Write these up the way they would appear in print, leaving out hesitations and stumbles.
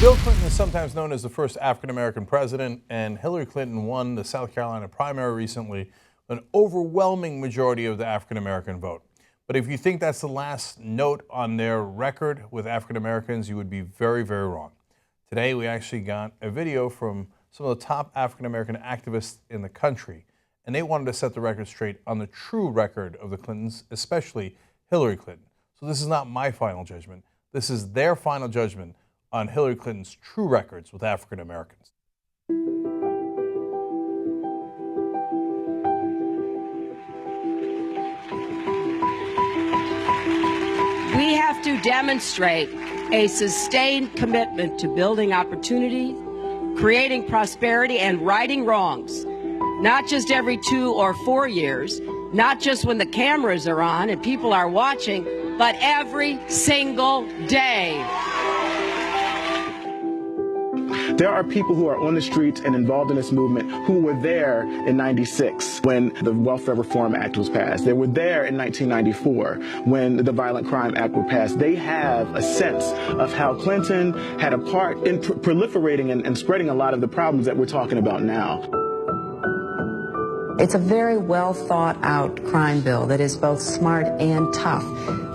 Bill Clinton is sometimes known as the first African-American president, and Hillary Clinton won the South Carolina primary recently with an overwhelming majority of the African-American vote. But if you think that's the last note on their record with African-Americans, you would be very, very wrong. Today, we actually got a video from some of the top African-American activists in the country, and they wanted to set the record straight on the true record of the Clintons, especially Hillary Clinton. So this is not my final judgment. This is their final judgment on Hillary Clinton's true records with African Americans. We have to demonstrate a sustained commitment to building opportunity, creating prosperity, and righting wrongs, not just every 2 or 4 years, not just when the cameras are on and people are watching, but every single day. There are people who are on the streets and involved in this movement who were there in '96 when the Welfare Reform Act was passed. They were there in 1994 when the Violent Crime Act was passed. They have a sense of how Clinton had a part in proliferating and spreading a lot of the problems that we're talking about now. It's a very well thought out crime bill that is both smart and tough.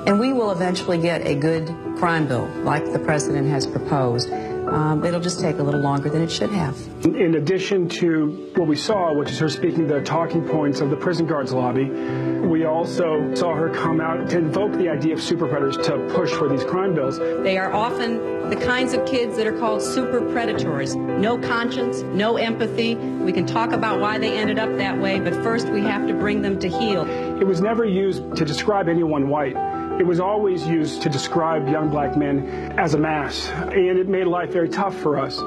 And we will eventually get a good crime bill like the president has proposed. It'll just take a little longer than it should have. In addition to what we saw, which is her speaking the talking points of the prison guards lobby, we also saw her come out to invoke the idea of super predators to push for these crime bills. They are often the kinds of kids that are called super predators. No conscience, no empathy. We can talk about why they ended up that way, but first we have to bring them to heel. It was never used to describe anyone white. It was always used to describe young black men as a mass, and it made life very tough for us.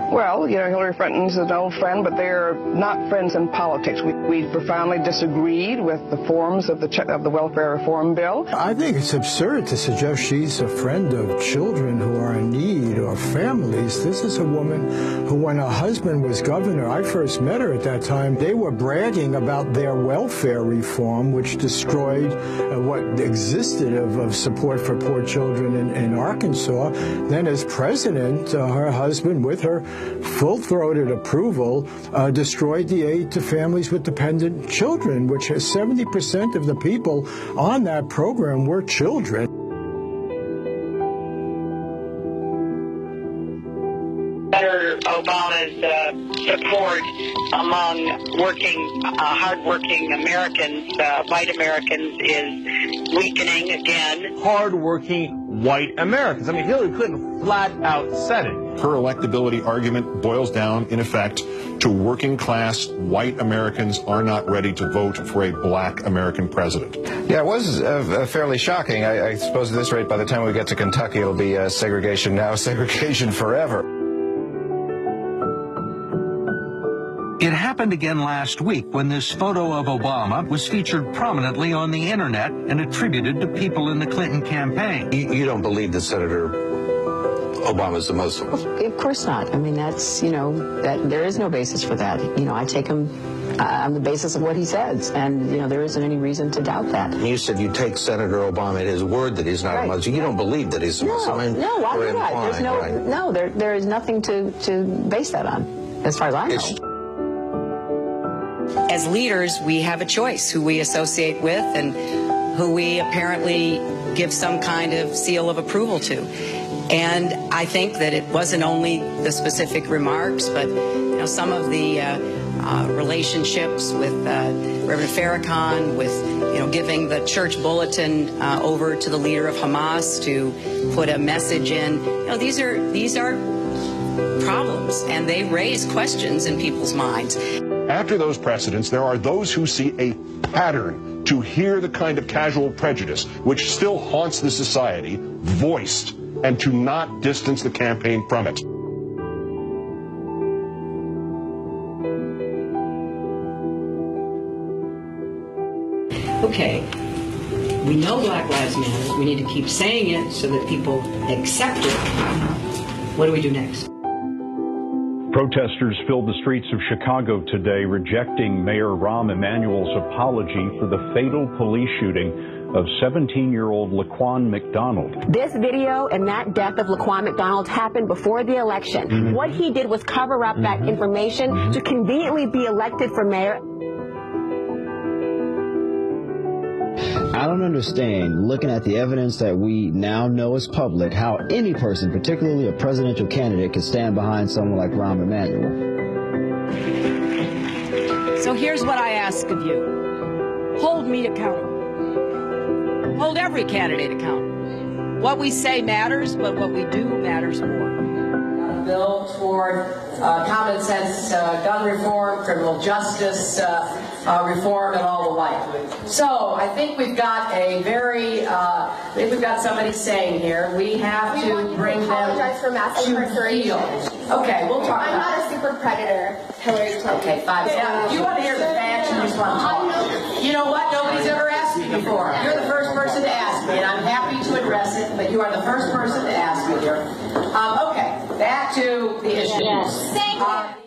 Well, you know, Hillary Clinton's an old friend, but they're not friends in politics. We profoundly disagreed with the forms of the welfare reform bill. I think it's absurd to suggest she's a friend of children who are in need or families. This is a woman who, when her husband was governor, I first met her at that time, they were bragging about their welfare reform, which destroyed what existed of support for poor children in Arkansas. Then as president, her husband, with her full-throated approval, destroyed the aid to families with dependent children, which has 70% of the people on that program were children. Senator Obama's support among hardworking Americans, white Americans, is weakening again. Hardworking white Americans. I mean, Hillary Clinton flat out said it. Her electability argument boils down, in effect, to working class white Americans are not ready to vote for a black American president. Yeah, it was fairly shocking. I suppose at this rate, by the time we get to Kentucky, it'll be segregation now, segregation forever. It happened again last week when this photo of Obama was featured prominently on the internet and attributed to people in the Clinton campaign. You don't believe that Senator Obama's a Muslim? Of course not. I mean, that's, that there is no basis for that. I take him on the basis of what he says, and, there isn't any reason to doubt that. You said you take Senator Obama at his word that he's not a Muslim. You don't believe that he's a Muslim? No, why would I? There is nothing to base that on, as far as I know. As leaders, we have a choice who we associate with and who we apparently give some kind of seal of approval to. And I think that it wasn't only the specific remarks, but some of the relationships with Reverend Farrakhan, with giving the church bulletin over to the leader of Hamas to put a message in. These are problems, and they raise questions in people's minds. After those precedents, there are those who see a pattern to hear the kind of casual prejudice which still haunts the society voiced, and to not distance the campaign from it. Okay, we know Black Lives Matter. We need to keep saying it so that people accept it. What do we do next? Protesters filled the streets of Chicago today, rejecting Mayor Rahm Emanuel's apology for the fatal police shooting of 17-year-old Laquan McDonald. This video and that death of Laquan McDonald happened before the election. What he did was cover up that information to conveniently be elected for mayor. I don't understand, looking at the evidence that we now know is public, how any person, particularly a presidential candidate, could stand behind someone like Rahm Emanuel. So here's what I ask of you. Hold me accountable. Hold every candidate accountable. What we say matters, but what we do matters more. Bill toward common sense gun reform, criminal justice reform, and all the like. So I think we've got a very, I think we've got somebody saying here, we have to bring them apologize for mass incarceration. Okay, we'll talk I'm about not a super predator, Hillary Clinton. Okay, fine. Yeah, you want to hear the facts, you just want to talk. You know what? Nobody's ever asked me before. You're the first person to ask me, and I'm happy to address it, but you are the first person to ask me here. Okay, back to the issue. Yes. Thank you.